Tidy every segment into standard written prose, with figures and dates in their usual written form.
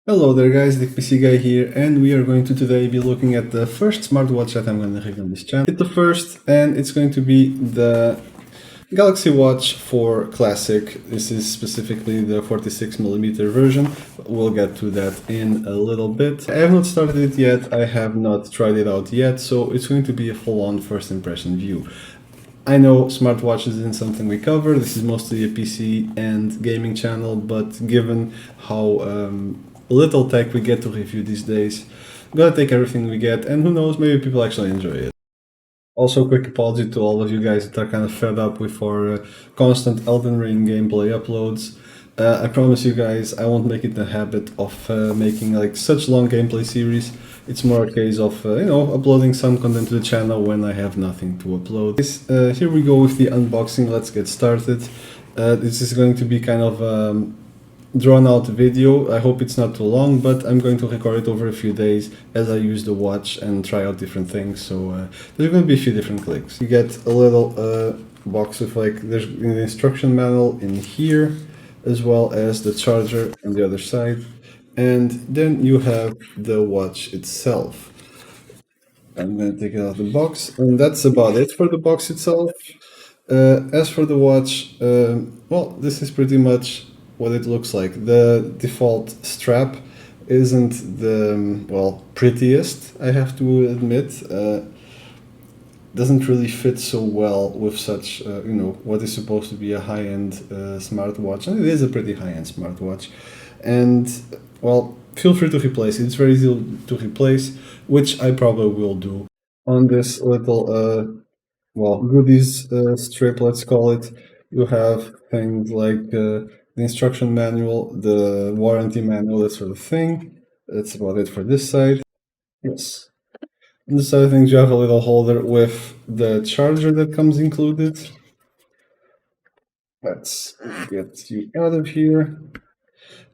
Hello there guys, the PC guy here, and we are going to today be looking at the first smartwatch that I'm going to review on this channel. It's the first, and it's going to be the Galaxy Watch 4 Classic. This is specifically the 46mm version. We'll get to that in a little bit. I have not started it yet, I have not tried it out yet, so it's going to be a full-on first impression view. I know smartwatches isn't something we cover, this is mostly a PC and gaming channel, but given how little tech we get to review these days, I'm gonna take everything we get, and who knows, maybe people actually enjoy it. Also, quick apology to all of you guys that are kind of fed up with our constant Elden Ring gameplay uploads. I promise you guys, I won't make it a habit of making like such long gameplay series. It's more a case of, uploading some content to the channel when I have nothing to upload. Here we go with the unboxing, let's get started. This is going to be kind of drawn out video. I hope it's not too long, but I'm going to record it over a few days as I use the watch and try out different things. So there's going to be a few different clicks. You get a little box of there's an instruction manual in here, as well as the charger on the other side. And then you have the watch itself. I'm going to take it out of the box, and that's about it for the box itself. As for the watch, well, this is pretty much what it looks like. The default strap isn't the, well, prettiest, I have to admit. Doesn't really fit so well with such, what is supposed to be a high-end smartwatch. And it is a pretty high-end smartwatch. And, well, feel free to replace it. It's very easy to replace, which I probably will do. On this little goodies strip, let's call it, you have things like the instruction manual, the warranty manual, that sort of thing. That's about it for this side. Yes. On this side of things, you have a little holder with the charger that comes included. Let's get you out of here.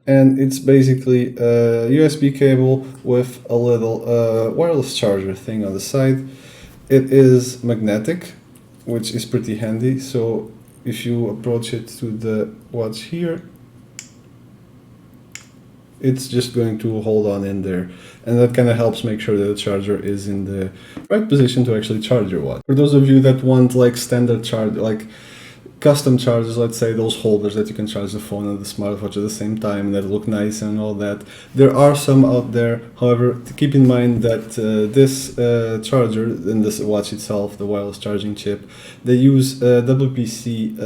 And it's basically a USB cable with a little wireless charger thing on the side. It is magnetic, which is pretty handy. So if you approach it to the watch here, it's just going to hold on in there, and that kind of helps make sure that the charger is in the right position to actually charge your watch. For those of you that want like standard charge, like custom chargers, let's say those holders that you can charge the phone and the smartwatch at the same time that look nice and all that, there are some out there. However, keep in mind that this charger in this watch itself, the wireless charging chip, they use WPC.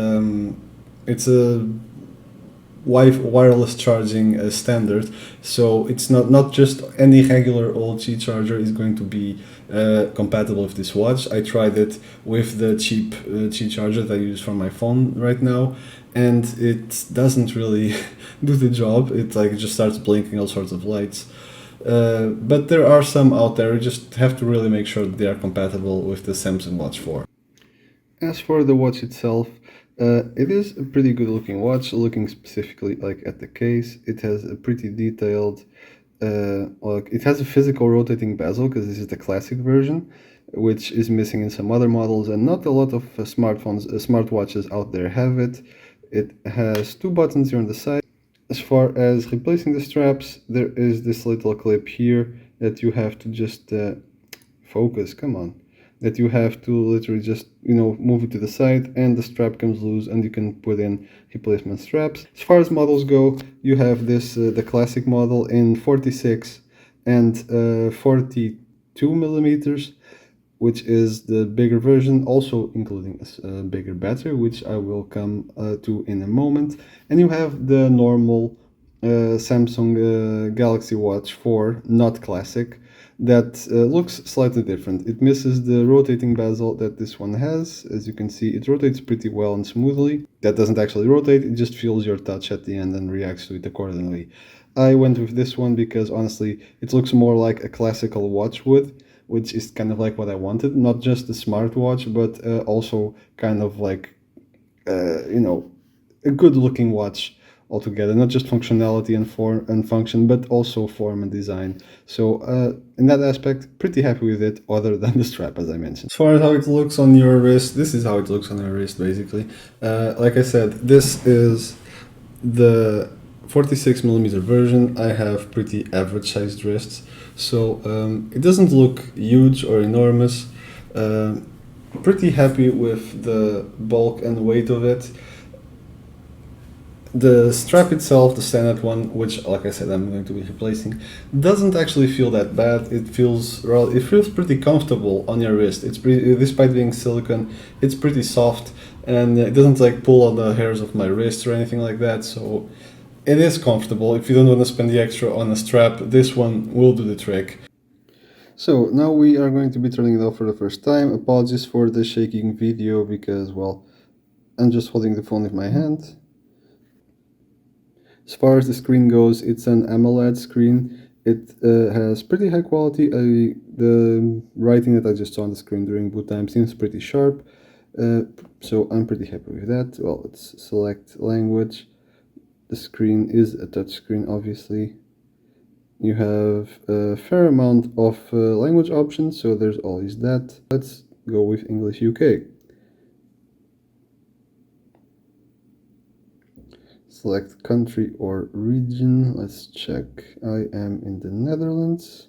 It's a wireless charging standard, so it's not just any regular old Qi charger is going to be compatible with this watch. I tried it with the cheap Qi charger that I use for my phone right now, and it doesn't really do the job. It just starts blinking all sorts of lights. But there are some out there. You just have to really make sure that they are compatible with the Samsung Watch 4. As for the watch itself, it is a pretty good looking watch. Looking specifically at the case, it has a pretty detailed, it has a physical rotating bezel because this is the classic version, which is missing in some other models, and not a lot of smartwatches out there have it. It has two buttons here on the side. As far as replacing the straps, there is this little clip here that you have to just focus, come on, that you have to literally just move it to the side, and the strap comes loose and you can put in replacement straps. As far as models go, you have this the classic model in 46 and 42 millimeters, which is the bigger version, also including a bigger battery, which I will come to in a moment. And you have the normal Samsung Galaxy Watch 4, not classic, that looks slightly different. It misses the rotating bezel that this one has. As you can see, it rotates pretty well and smoothly. That doesn't actually rotate, it just feels your touch at the end and reacts to it accordingly. I went with this one because honestly, it looks more like a classical watch would, which is kind of like what I wanted. Not just a smartwatch, but also kind of like, a good looking watch altogether, not just functionality and form and function, but also form and design. So in that aspect, pretty happy with it, other than the strap, as I mentioned. As far as how it looks on your wrist, this is how it looks on your wrist, basically. Like I said, this is the 46 millimeter version. I have pretty average sized wrists, so it doesn't look huge or enormous. Pretty happy with the bulk and weight of it. The strap itself, the standard one, which, like I said, I'm going to be replacing, doesn't actually feel that bad. It feels pretty comfortable on your wrist. It's pretty, despite being silicone, it's pretty soft, and it doesn't like pull on the hairs of my wrist or anything like that. So it is comfortable. If you don't want to spend the extra on a strap, this one will do the trick. So now we are going to be turning it off for the first time. Apologies for the shaking video because, well, I'm just holding the phone with my hand. As far as the screen goes, it's an AMOLED screen. It has pretty high quality. The writing that I just saw on the screen during boot time seems pretty sharp. So I'm pretty happy with that. Well, let's select language. The screen is a touch screen, obviously. You have a fair amount of language options, so there's always that. Let's go with English UK. Select country or region. Let's check. I am in the Netherlands.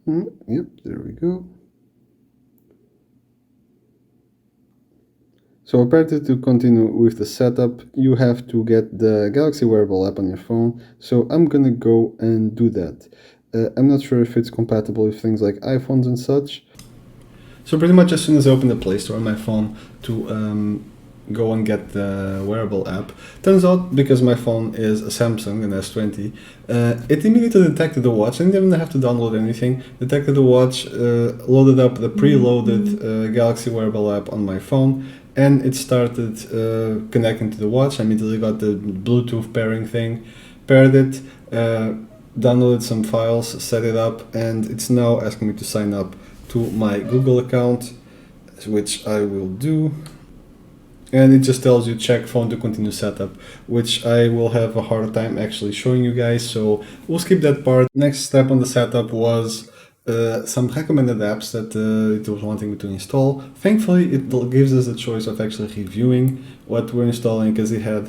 Yep, there we go. So apparently, to continue with the setup, you have to get the Galaxy Wearable app on your phone. So I'm gonna go and do that. I'm not sure if it's compatible with things like iPhones and such. So pretty much as soon as I open the Play Store on my phone to go and get the wearable app, turns out because my phone is a Samsung, an S20, it immediately detected the watch. I didn't even have to download anything. Detected the watch, loaded up the preloaded Galaxy wearable app on my phone, and it started connecting to the watch. I immediately got the Bluetooth pairing thing, paired it, downloaded some files, set it up, and it's now asking me to sign up to my Google account, which I will do. And it just tells you check phone to continue setup, which I will have a hard time actually showing you guys, so we'll skip that part. Next step on the setup was some recommended apps that it was wanting me to install. Thankfully, it gives us the choice of actually reviewing what we're installing, because it had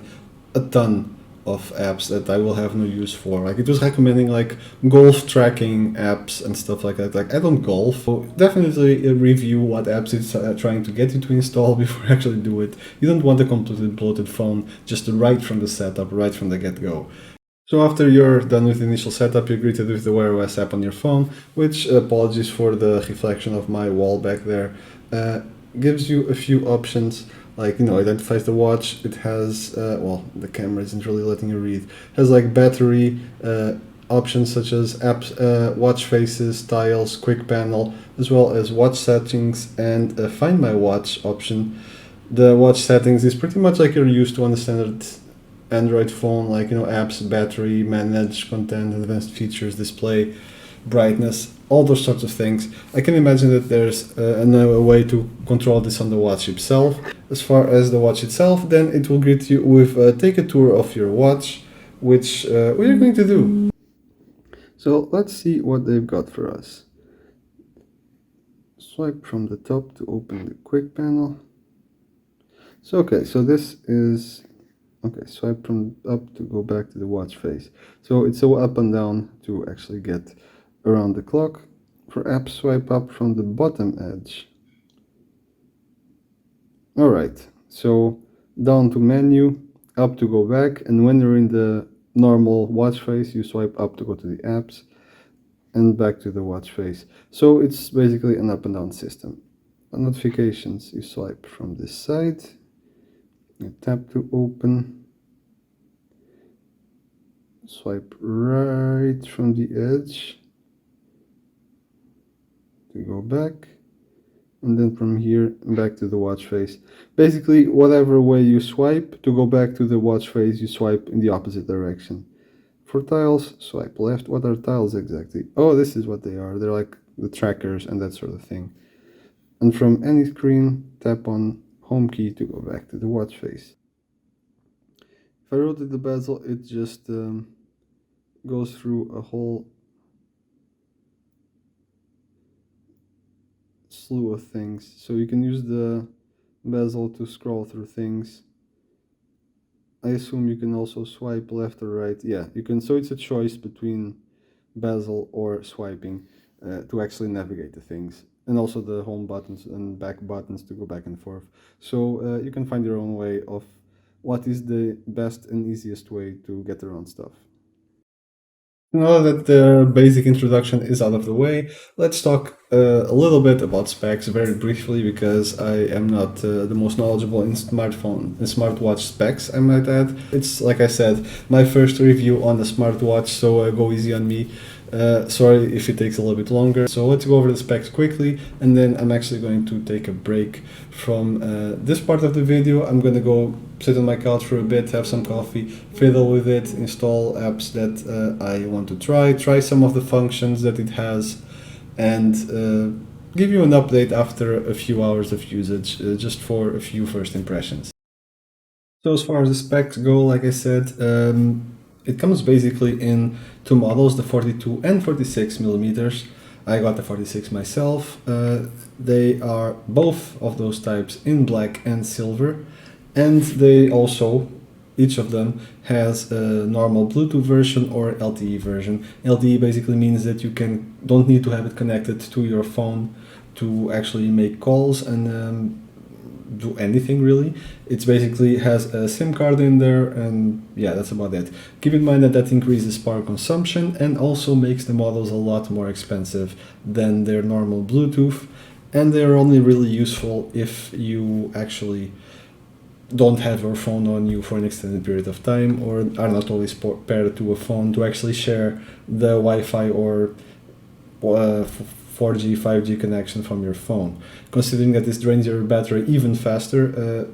a ton of apps that I will have no use for. Like, it was recommending like golf tracking apps and stuff like that. Like, I don't golf, so definitely review what apps it's trying to get you to install before you actually do it. You don't want a completely bloated phone just right from the setup, right from the get-go. So after you're done with the initial setup, you're greeted with the Wear OS app on your phone, which, apologies for the reflection of my wall back there, gives you a few options, like, identifies the watch. It has, well, the camera isn't really letting you read. It has like battery options such as apps, watch faces, tiles, quick panel, as well as watch settings and a Find My Watch option. The watch settings is pretty much like you're used to on the standard Android phone, like, apps, battery, manage content, advanced features, display, brightness, all those sorts of things. I can imagine that there's another way to control this on the watch itself. As far as the watch itself, then it will greet you with take a tour of your watch, which we are going to do. So let's see what they've got for us. Swipe from the top to open the quick panel. So okay, so this is okay, swipe from up to go back to the watch face. So it's so up and down to actually get around the clock. For apps, swipe up from the bottom edge. Alright, so down to menu, up to go back, and when you're in the normal watch face, you swipe up to go to the apps, and back to the watch face. So it's basically an up and down system. On notifications, you swipe from this side, you tap to open, swipe right from the edge to go back, and then from here back to the watch face. Basically, whatever way you swipe to go back to the watch face, you swipe in the opposite direction. For tiles, swipe left. What are tiles exactly? Oh, this is what they are. They're like the trackers and that sort of thing. And from any screen, tap on home key to go back to the watch face. If I rotate the bezel, it just goes through a whole slew of things. So you can use the bezel to scroll through things. I assume you can also swipe left or right. Yeah, you can. So it's a choice between bezel or swiping to actually navigate the things, and also the home buttons and back buttons to go back and forth. So you can find your own way of what is the best and easiest way to get around stuff. Now that the basic introduction is out of the way, let's talk a little bit about specs very briefly, because I am not the most knowledgeable in smartwatch specs, I might add. It's, like I said, my first review on the smartwatch, so go easy on me. Sorry if it takes a little bit longer. So let's go over the specs quickly, and then I'm actually going to take a break from this part of the video. I'm going to go sit on my couch for a bit, have some coffee, fiddle with it, install apps that I want to try some of the functions that it has, and give you an update after a few hours of usage, just for a few first impressions. So as far as the specs go, like I said, it comes basically in two models, the 42 and 46 millimeters. I got the 46 myself. They are both of those types in black and silver, and they also, each of them has a normal Bluetooth version or LTE version. LTE basically means that you don't need to have it connected to your phone to actually make calls and do anything really. It's basically has a SIM card in there, and yeah, that's about it. Keep in mind that that increases power consumption and also makes the models a lot more expensive than their normal Bluetooth, and they're only really useful if you actually don't have your phone on you for an extended period of time, or are not always paired to a phone to actually share the Wi-Fi or 4G, 5G connection from your phone. Considering that this drains your battery even faster,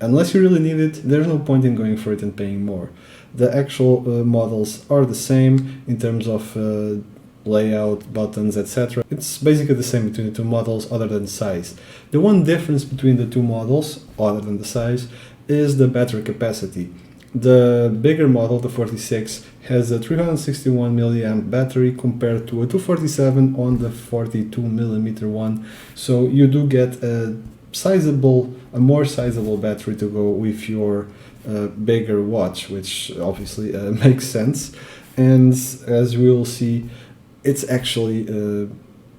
unless you really need it, there's no point in going for it and paying more. The actual models are the same in terms of layout, buttons, etc. It's basically the same between the two models other than size. The one difference between the two models, other than the size, is the battery capacity. The bigger model, the 46, has a 361 milliamp battery compared to a 247 on the 42 millimeter one. So you do get a more sizable battery to go with your bigger watch, which obviously makes sense. And as we will see, it's actually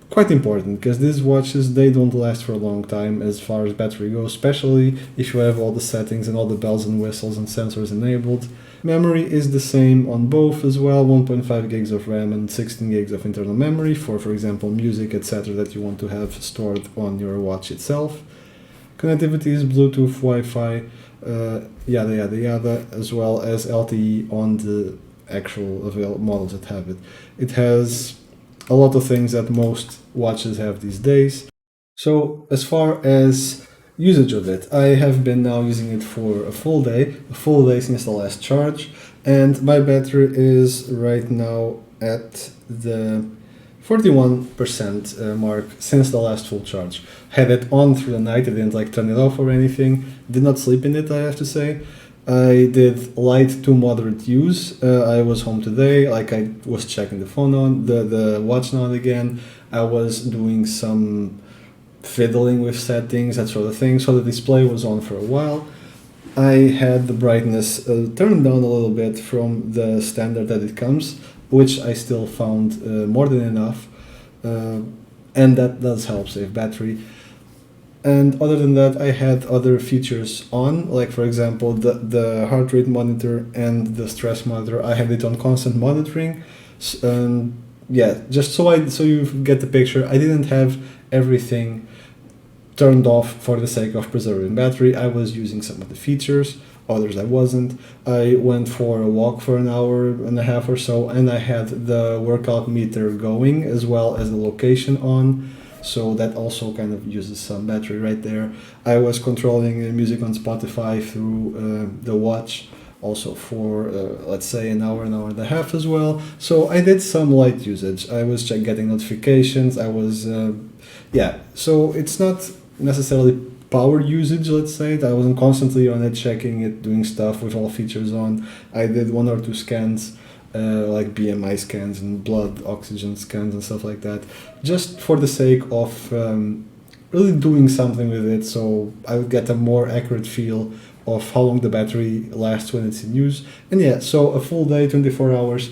quite important, because these watches, they don't last for a long time as far as battery goes, especially if you have all the settings and all the bells and whistles and sensors enabled. Memory is the same on both as well, 1.5 gigs of RAM and 16 gigs of internal memory for example, music, etc. that you want to have stored on your watch itself. Connectivity is Bluetooth, Wi-Fi, yada yada yada, as well as LTE on the actual available models that have it. It has a lot of things that most watches have these days. So as far as usage of it, I have been now using it for a full day since the last charge, and my battery is right now at the 41% mark since the last full charge. Had it on through the night, I didn't turn it off or anything, did not sleep in it, I have to say. I did light to moderate use. I was home today, I was checking the phone on, the watch on again. I was doing some fiddling with settings, that sort of thing, so the display was on for a while. I had the brightness turned down a little bit from the standard that it comes, which I still found more than enough, and that does help save battery. And other than that, I had other features on, like for example the heart rate monitor and the stress monitor. I had it on constant monitoring, and yeah, just so you get the picture. I didn't have everything turned off for the sake of preserving battery. I was using some of the features, others I wasn't. I went for a walk for an hour and a half or so, and I had the workout meter going as well as the location on. So that also kind of uses some battery right there. I was controlling music on Spotify through the watch, also for let's say an hour and a half as well. So I did some light usage. I was getting notifications. I was so it's not necessarily power usage, let's say. I wasn't constantly on it, checking it, doing stuff with all features on. I did one or two scans, like BMI scans and blood oxygen scans and stuff like that, just for the sake of really doing something with it, so I would get a more accurate feel of how long the battery lasts when it's in use. And yeah, so a full day, 24 hours,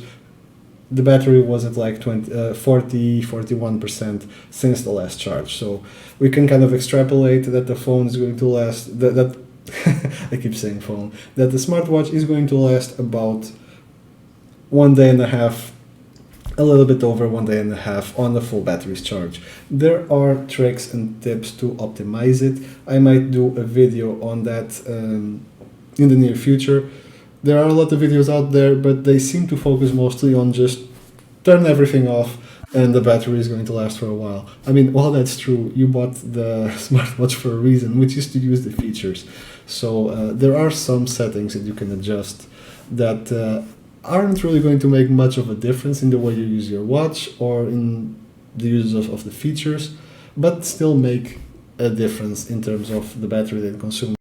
the battery was at like 41% since the last charge. So we can kind of extrapolate that the phone is going to last, that I keep saying phone, that the smartwatch is going to last about 1 day and a half, a little bit over 1 day and a half on the full battery's charge. There are tricks and tips to optimize it. I might do a video on that in the near future. There are a lot of videos out there, but they seem to focus mostly on just turn everything off and the battery is going to last for a while. I mean, while that's true, you bought the smartwatch for a reason, which is to use the features. So there are some settings that you can adjust that aren't really going to make much of a difference in the way you use your watch or in the use of the features, but still make a difference in terms of the battery that you consume.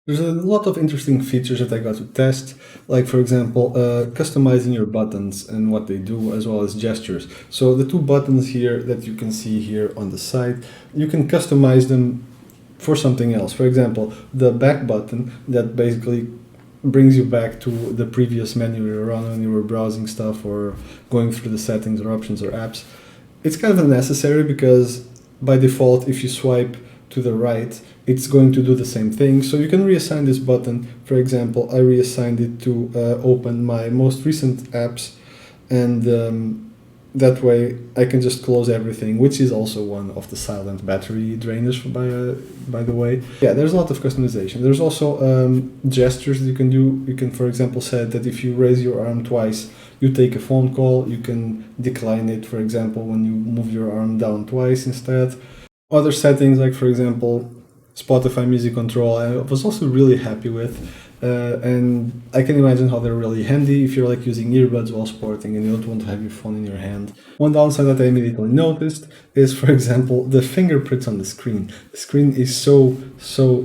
There's a lot of interesting features that I got to test, like for example, customizing your buttons and what they do, as well as gestures. So the two buttons here that you can see here on the side, you can customize them for something else. For example, the back button that basically brings you back to the previous menu you were on when you were browsing stuff or going through the settings or options or apps. It's kind of unnecessary because by default, if you swipe to the right, it's going to do the same thing. So you can reassign this button. For example, I reassigned it to open my most recent apps, and that way I can just close everything, which is also one of the silent battery drainers, by the way. Yeah, there's a lot of customization. There's also gestures that you can do. You can, for example, set that if you raise your arm twice, you take a phone call. You can decline it, for example, when you move your arm down twice instead. Other settings, like for example, Spotify music control, I was also really happy with. And I can imagine how they're really handy if you're like using earbuds while sporting and you don't want to have your phone in your hand. One downside that I immediately noticed is, for example, the fingerprints on the screen. The screen is so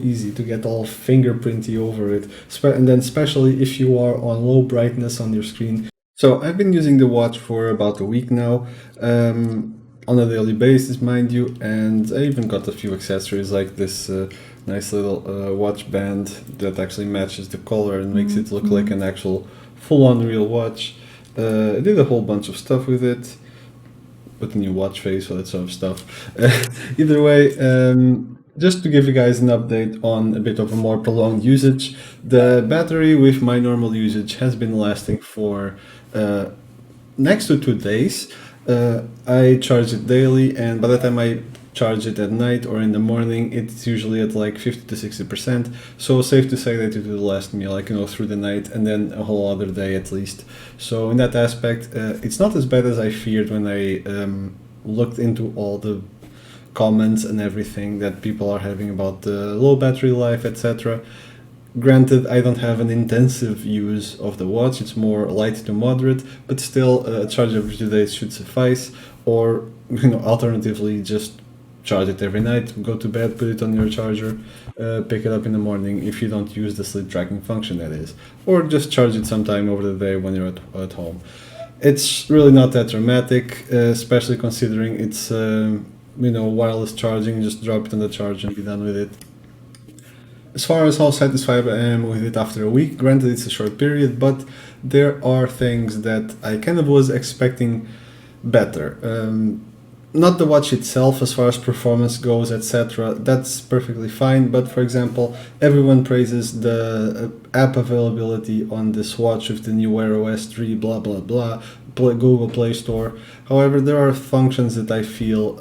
easy to get all fingerprinty over it, and then especially if you are on low brightness on your screen. So I've been using the watch for about a week now. On a daily basis, mind you, and I even got a few accessories like this nice little watch band that actually matches the color and makes it look like an actual full-on real watch. I did a whole bunch of stuff with it, put a new watch face, all that sort of stuff. Either way, just to give you guys an update on a bit of a more prolonged usage, the battery with my normal usage has been lasting for next to 2 days. I charge it daily, and by the time I charge it at night or in the morning, it's usually at like 50 to 60%. So safe to say that it will last me like, through the night and then a whole other day at least. So in that aspect, it's not as bad as I feared when I looked into all the comments and everything that people are having about the low battery life, etc. Granted, I don't have an intensive use of the watch, it's more light to moderate, but still a charge every 2 days should suffice, or alternatively just charge it every night, go to bed, put it on your charger, pick it up in the morning if you don't use the sleep tracking function, that is, or just charge it sometime over the day when you're at home. It's really not that dramatic, especially considering it's wireless charging. Just drop it on the charger and be done with it. As far as how satisfied I am with it after a week, granted it's a short period, but there are things that I kind of was expecting better. Not the watch itself as far as performance goes, etc. That's perfectly fine, but for example, everyone praises the app availability on this watch with the new Wear OS 3, blah blah blah, Google Play Store. However, there are functions that I feel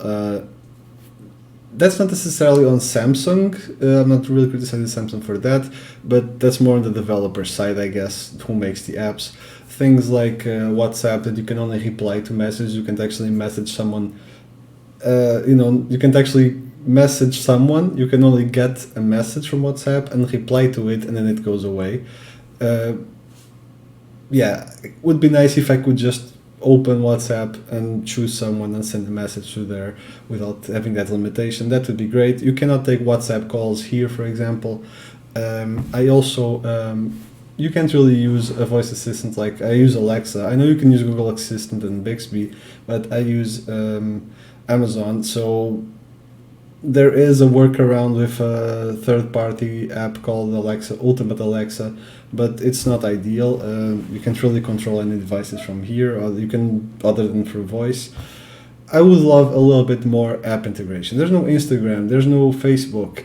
that's not necessarily on Samsung. I'm not really criticizing Samsung for that, but that's more on the developer side, I guess, who makes the apps. Things like WhatsApp, that you can only reply to messages. You can't actually message someone. You can't actually message someone. You can only get a message from WhatsApp and reply to it, and then it goes away. Yeah, it would be nice if I could just open WhatsApp and choose someone and send a message to there without having that limitation. That would be great. You cannot take WhatsApp calls here, for example. I also you can't really use a voice assistant like I use Alexa. I know you can use Google Assistant and Bixby, but I use Amazon, so there is a workaround with a third-party app called Alexa, Ultimate Alexa, but it's not ideal. You can't really control any devices from here, or you can other than through voice. I would love a little bit more app integration. There's no Instagram, there's no Facebook.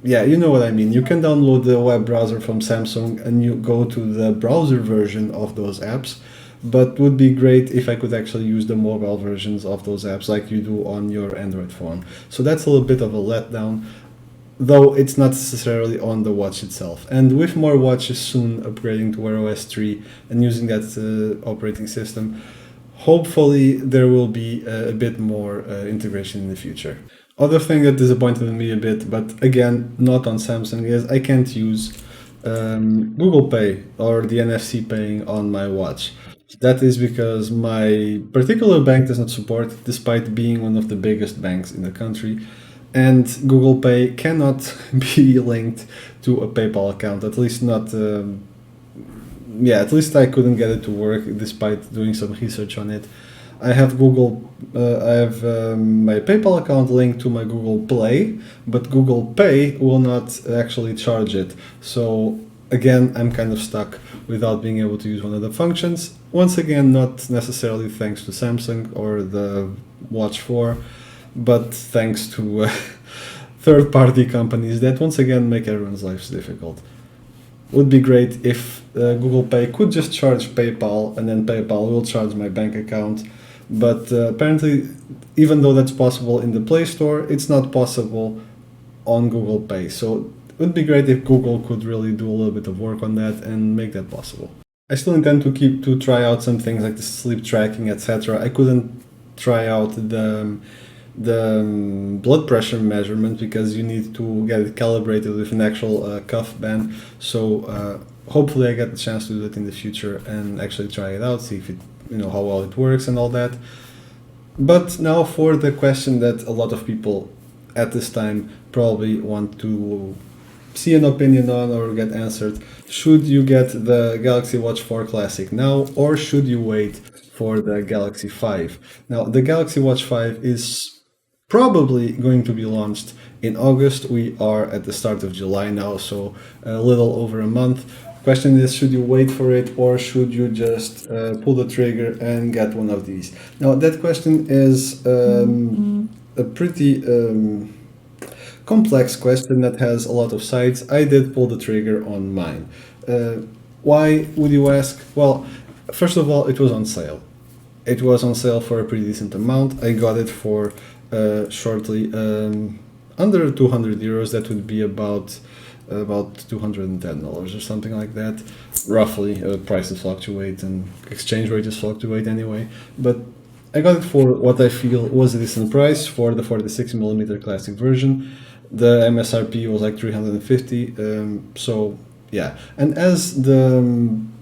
Yeah, you know what I mean. You can download the web browser from Samsung and you go to the browser version of those apps, but would be great if I could actually use the mobile versions of those apps like you do on your Android phone. So that's a little bit of a letdown, though it's not necessarily on the watch itself. And with more watches soon upgrading to Wear OS 3 and using that operating system, hopefully there will be a bit more integration in the future. Other thing that disappointed me a bit, but again, not on Samsung, is I can't use Google Pay or the NFC paying on my watch. That is because my particular bank does not support it, despite being one of the biggest banks in the country. And Google Pay cannot be linked to a PayPal account, at least not. Yeah, at least I couldn't get it to work despite doing some research on it. I have my PayPal account linked to my Google Play, but Google Pay will not actually charge it. So again, I'm kind of stuck without being able to use one of the functions. Once again, not necessarily thanks to Samsung or the Watch 4, but thanks to third-party companies that once again make everyone's lives difficult. Would be great if Google Pay could just charge PayPal and then PayPal will charge my bank account. But apparently, even though that's possible in the Play Store, it's not possible on Google Pay. So it would be great if Google could really do a little bit of work on that and make that possible. I still intend to try out some things like the sleep tracking, etc. I couldn't try out the blood pressure measurement because you need to get it calibrated with an actual cuff band. So hopefully I get the chance to do it in the future and actually try it out, see if it, how well it works and all that. But now for the question that a lot of people at this time probably want to see an opinion on or get answered. Should you get the Galaxy Watch 4 Classic now, or should you wait for the Galaxy 5? Now, the Galaxy Watch 5 is probably going to be launched in August. We are at the start of July now, so a little over a month. Question is, should you wait for it, or should you just pull the trigger and get one of these? Now, that question is a pretty complex question that has a lot of sides. I did pull the trigger on mine. Why, would you ask? Well, first of all, it was on sale. It was on sale for a pretty decent amount. I got it for shortly under 200 euros. That would be about $210 or something like that, roughly. Prices fluctuate and exchange rates fluctuate anyway, but I got it for what I feel was a decent price for the 46mm classic version. The MSRP was like 350, so yeah. And as the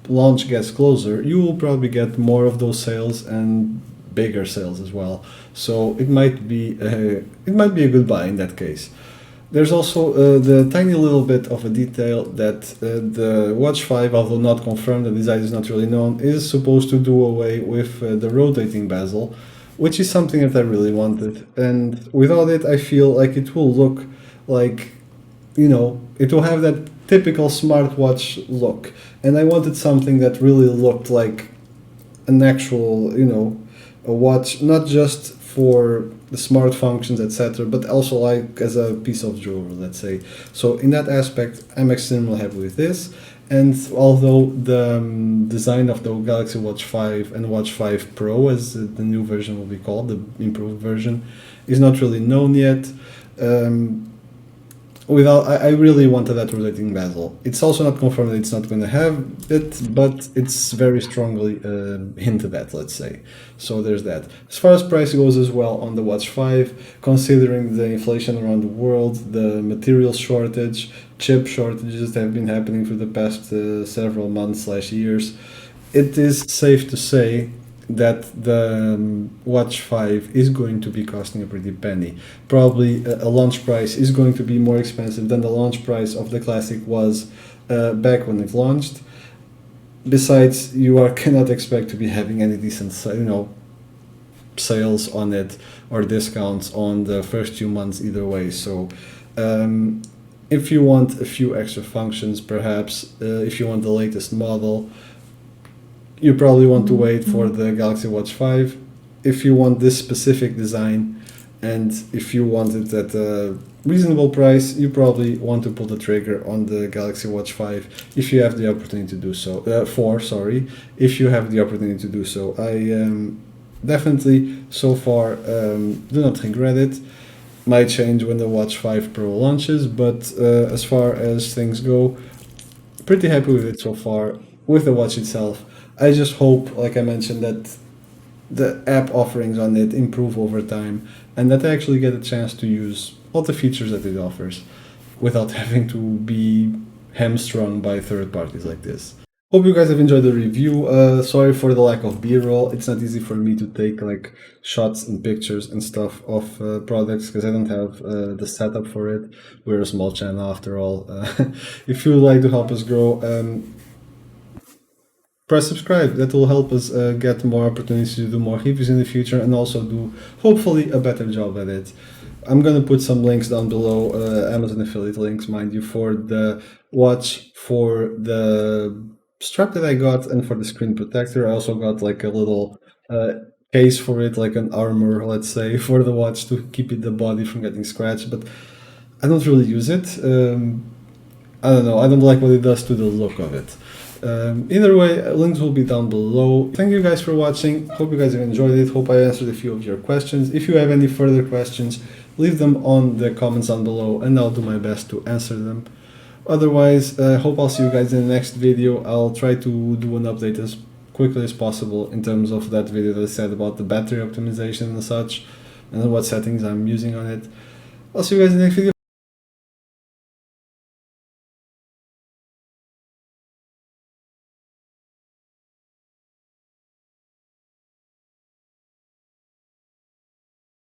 launch gets closer, you will probably get more of those sales and bigger sales as well. So it might be a good buy in that case. There's also the tiny little bit of a detail that the Watch 5, although not confirmed, the design is not really known, is supposed to do away with the rotating bezel, which is something that I really wanted. And without it, I feel like it will look like, it will have that typical smartwatch look. And I wanted something that really looked like an actual, a watch, not just for the smart functions, etc., but also like as a piece of jewelry, let's say. So in that aspect, I'm extremely happy with this. And although the design of the Galaxy Watch 5 and Watch 5 Pro, as the new version will be called, the improved version, is not really known yet, I really wanted that rotating bezel. It's also not confirmed that it's not going to have it, but it's very strongly hinted at, let's say. So there's that. As far as price goes as well on the Watch 5, considering the inflation around the world, the material shortage, chip shortages that have been happening for the past several months/years, it is safe to say that the Watch 5 is going to be costing a pretty penny. Probably a launch price is going to be more expensive than the launch price of the Classic was back when it launched. Besides, you cannot expect to be having any decent, sales on it or discounts on the first few months either way. So if you want a few extra functions, perhaps if you want the latest model, you probably want to wait for the Galaxy Watch 5. If you want this specific design and if you want it at a reasonable price, you probably want to pull the trigger on the Galaxy Watch 5 if you have the opportunity to do so. If you have the opportunity to do so. I definitely so far do not regret it. Might change when the Watch 5 Pro launches, but as far as things go, pretty happy with it so far, with the watch itself. I just hope, like I mentioned, that the app offerings on it improve over time and that I actually get a chance to use all the features that it offers without having to be hamstrung by third parties like this. Hope you guys have enjoyed the review. Sorry for the lack of B-roll. It's not easy for me to take like shots and pictures and stuff of products because I don't have the setup for it. We're a small channel after all. If you would like to help us grow, press subscribe. That will help us get more opportunities to do more reviews in the future and also do hopefully a better job at it. I'm gonna put some links down below, Amazon affiliate links, mind you, for the watch, for the strap that I got, and for the screen protector. I also got like a little case for it, like an armor, let's say, for the watch to keep the body from getting scratched, but I don't really use it. I don't know, I don't like what it does to the look of it. Either way, links will be down below. Thank you guys for watching. Hope you guys have enjoyed it. Hope I answered a few of your questions. If you have any further questions, leave them on the comments down below and I'll do my best to answer them. Otherwise, I hope I'll see you guys in the next video. I'll try to do an update as quickly as possible in terms of that video that I said about the battery optimization and such, and what settings I'm using on it. I'll see you guys in the next video.